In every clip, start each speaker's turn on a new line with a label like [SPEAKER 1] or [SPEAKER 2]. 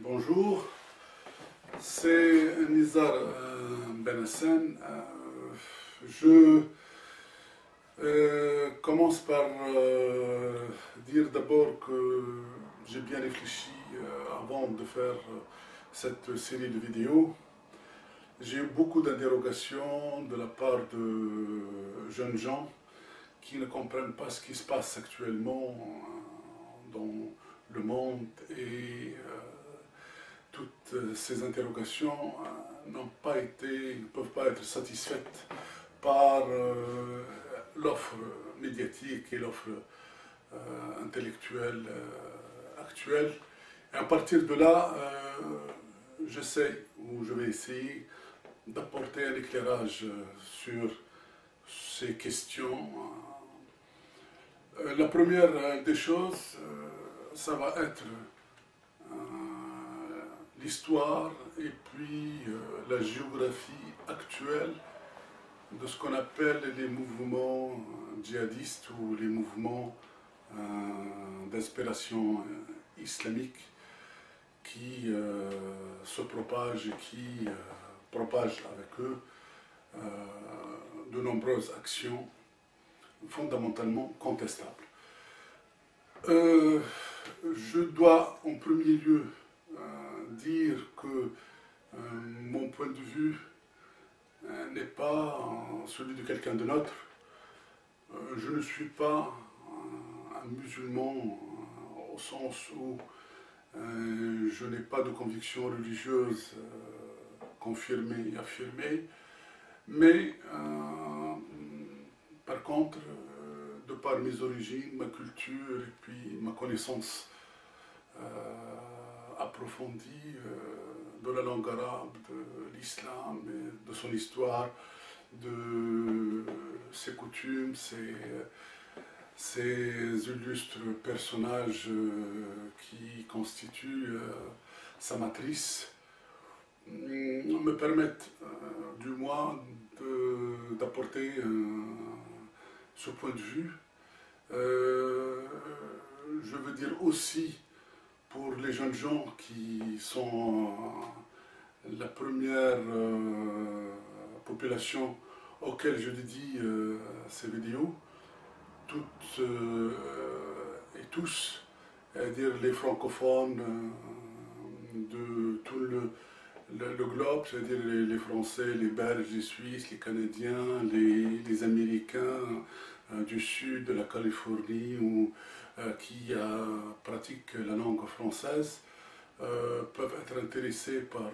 [SPEAKER 1] Bonjour, c'est Nizar Benhassen. Je commence par dire d'abord que j'ai bien réfléchi avant de faire cette série de vidéos. J'ai eu beaucoup d'interrogations de la part de jeunes gens qui ne comprennent pas ce qui se passe actuellement dans le monde et toutes ces interrogations ne peuvent pas être satisfaites par l'offre médiatique et l'offre intellectuelle actuelle. Et à partir de là, je vais essayer d'apporter un éclairage sur ces questions. La première des choses, ça va être l'histoire et puis la géographie actuelle de ce qu'on appelle les mouvements djihadistes ou les mouvements d'inspiration islamique qui se propagent et qui propagent avec eux de nombreuses actions fondamentalement contestables. Je dois en premier lieu dire que mon point de vue n'est pas celui de quelqu'un de neutre. Je ne suis pas un musulman au sens où je n'ai pas de conviction religieuse confirmée et affirmée, mais par contre, de par mes origines, ma culture et puis ma connaissance approfondie de la langue arabe, de l'islam, de son histoire, de ses coutumes, ces illustres personnages qui constituent sa matrice, me permettent du moins d'apporter ce point de vue. Je veux dire aussi pour les jeunes gens qui sont la première population auquel je dédie ces vidéos, toutes et tous, c'est-à-dire les francophones de tout le globe, c'est-à-dire les Français, les Belges, les Suisses, les Canadiens, les Américains du sud de la Californie ou qui pratiquent la langue française, peuvent être intéressés par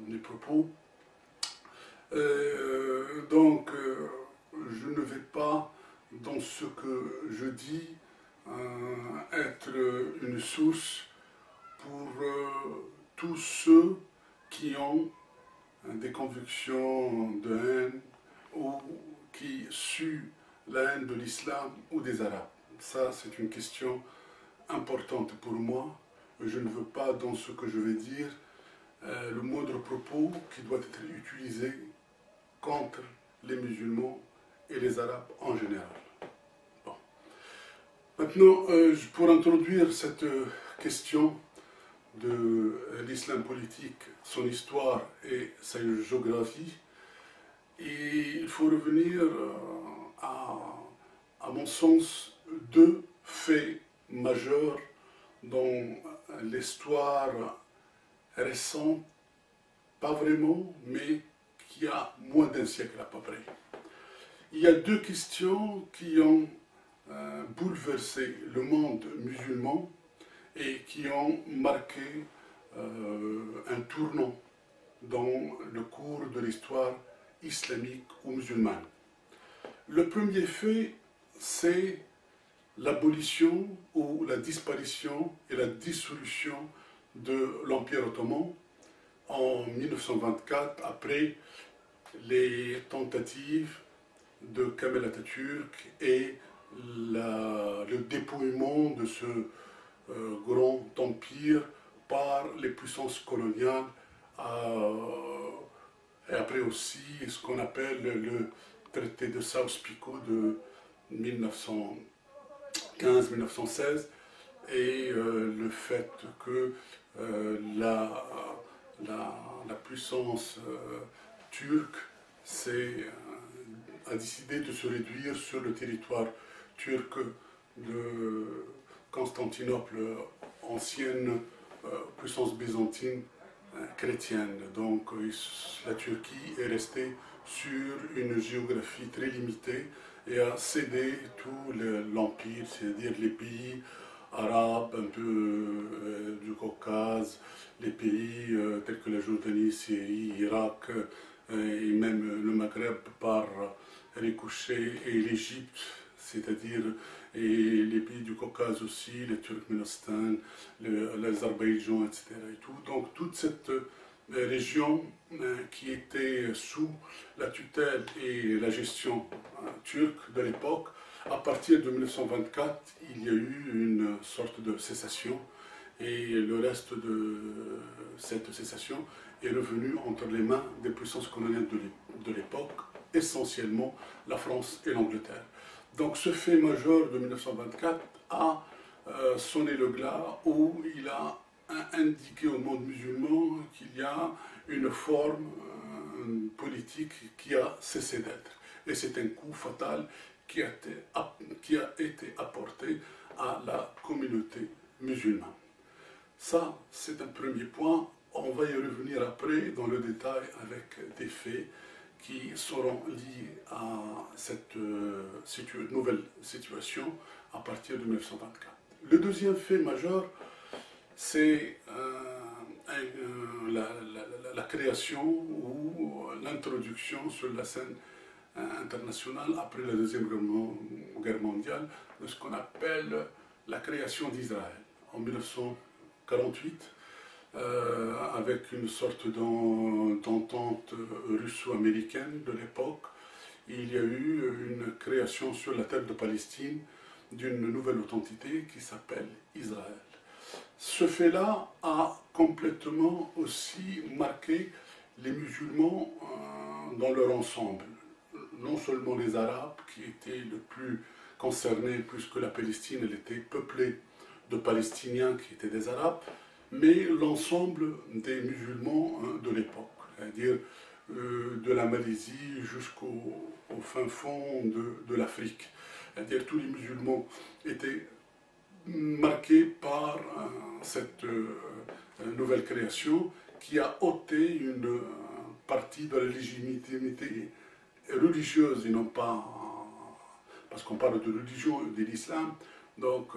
[SPEAKER 1] mes propos. Donc, je ne vais pas, dans ce que je dis, être une source pour tous ceux qui ont des convictions de haine ou qui suent la haine de l'islam ou des Arabes. Ça, c'est une question importante pour moi. Je ne veux pas, dans ce que je vais dire, le moindre propos qui doit être utilisé contre les musulmans et les Arabes en général. Bon. Maintenant, pour introduire cette question de l'islam politique, son histoire et sa géographie, il faut revenir à mon sens, deux faits majeurs dans l'histoire récente, pas vraiment, mais qui a moins d'un siècle à peu près. Il y a deux questions qui ont bouleversé le monde musulman et qui ont marqué un tournant dans le cours de l'histoire islamique ou musulmane. Le premier fait, c'est l'abolition ou la disparition et la dissolution de l'Empire ottoman en 1924, après les tentatives de Kemal Atatürk et le dépouillement de ce grand empire par les puissances coloniales, et après aussi ce qu'on appelle le traité de Sykes-Picot de 1915-1916, et le fait que la, la puissance turque a décidé de se réduire sur le territoire turc de Constantinople, ancienne puissance byzantine chrétienne. Donc la Turquie est restée sur une géographie très limitée et a cédé tout l'empire, c'est-à-dire les pays arabes, un peu du Caucase, les pays tels que la Jordanie, Syrie, Irak et même le Maghreb par ricochet et l'Égypte, c'est-à-dire et les pays du Caucase aussi, le Turkménistan, l'Azerbaïdjan, etc. Et tout. Donc toute cette région qui était sous la tutelle et la gestion turque de l'époque, à partir de 1924, il y a eu une sorte de cessation et le reste de cette cessation est revenu entre les mains des puissances coloniales de l'époque, essentiellement la France et l'Angleterre. Donc ce fait majeur de 1924 a sonné le glas où il a indiqué au monde musulman qu'il y a une forme politique qui a cessé d'être. Et c'est un coup fatal qui a été apporté à la communauté musulmane. Ça, c'est un premier point. On va y revenir après dans le détail avec des faits qui seront liés à cette nouvelle situation à partir de 1924. Le deuxième fait majeur, c'est la création ou l'introduction sur la scène internationale après la Deuxième Guerre mondiale de ce qu'on appelle la création d'Israël. En 1948, avec une sorte d'entente russo-américaine de l'époque, il y a eu une création sur la terre de Palestine d'une nouvelle entité qui s'appelle Israël. Ce fait-là a complètement aussi marqué les musulmans dans leur ensemble. Non seulement les Arabes, qui étaient le plus concernés, puisque la Palestine elle était peuplée de Palestiniens qui étaient des Arabes, mais l'ensemble des musulmans de l'époque, c'est-à-dire de la Malaisie jusqu'au fin fond de l'Afrique. C'est-à-dire tous les musulmans étaient marqués par cette nouvelle création qui a ôté une partie de la légitimité religieuse et non pas, parce qu'on parle de religion de l'islam. Donc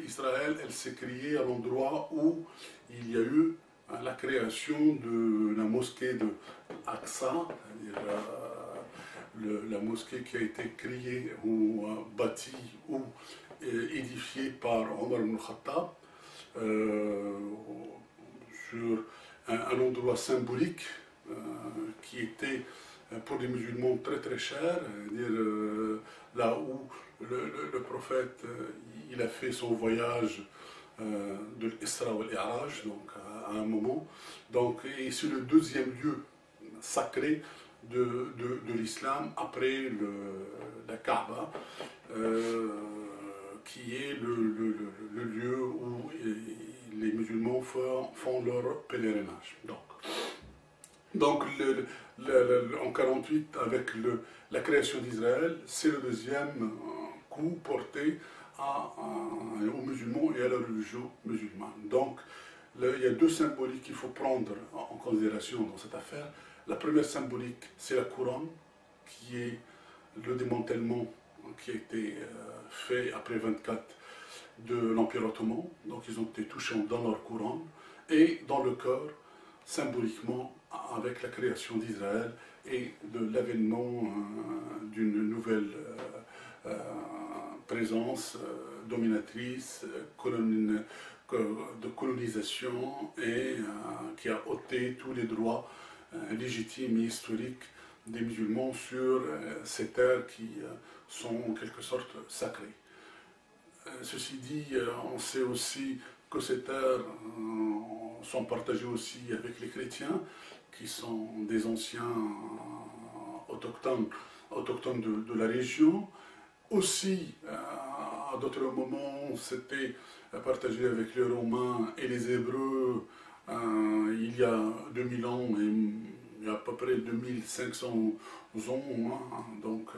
[SPEAKER 1] Israël, elle s'est créée à l'endroit où il y a eu la création de la mosquée de Aqsa, c'est-à-dire la mosquée qui a été créée ou bâtie ou édifiée par Omar ibn Khattab sur un endroit symbolique qui était pour les musulmans très très cher, là où le prophète il a fait son voyage de l'Isra ou l'Iraj, donc à un moment. Donc, et c'est le deuxième lieu sacré de l'islam après la Kaaba, qui est le lieu où les musulmans font leur pèlerinage. Donc en 1948, avec la création d'Israël, c'est le deuxième coup porté aux musulmans et à la religion musulmane. Donc, il y a deux symboliques qu'il faut prendre en considération dans cette affaire. La première symbolique, c'est la couronne, qui est le démantèlement qui a été fait après 1924 de l'Empire ottoman. Donc, ils ont été touchés dans leur couronne. Et dans le cœur, symboliquement, avec la création d'Israël et de l'avènement d'une nouvelle présence dominatrice, de colonisation et qui a ôté tous les droits légitimes et historiques des musulmans sur ces terres qui sont en quelque sorte sacrées. Ceci dit, on sait aussi que ces terres sont partagées aussi avec les chrétiens, qui sont des anciens autochtones de la région, aussi à d'autres moments, c'était partagé avec les Romains et les Hébreux il y a 2000 ans et il y a à peu près 2500 ans. Hein. Donc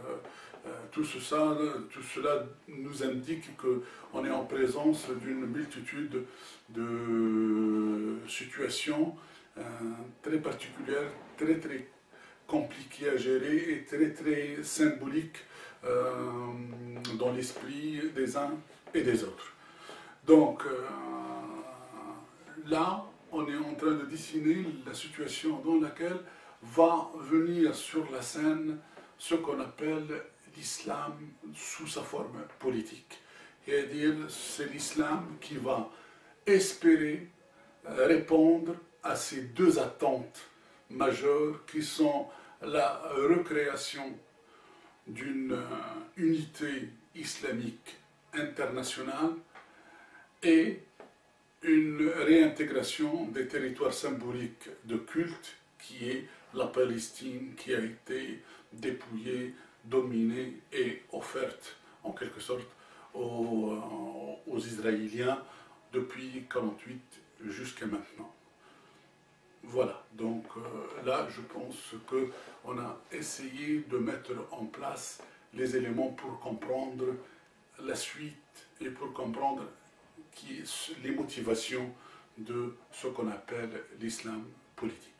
[SPEAKER 1] tout cela nous indique qu'on est en présence d'une multitude de situations très particulières, très très compliquées à gérer et très très symboliques dans l'esprit des uns et des autres. Donc là, on est en train de dessiner la situation dans laquelle va venir sur la scène ce qu'on appelle l'islam sous sa forme politique. C'est-à-dire, c'est l'islam qui va espérer répondre à ces deux attentes majeures qui sont la recréation d'une unité islamique internationale et une réintégration des territoires symboliques de culte qui est la Palestine qui a été dépouillée, dominée et offerte en quelque sorte aux Israéliens depuis 1948 jusqu'à maintenant. Voilà, donc là je pense qu'on a essayé de mettre en place les éléments pour comprendre la suite et pour comprendre les motivations de ce qu'on appelle l'islam politique.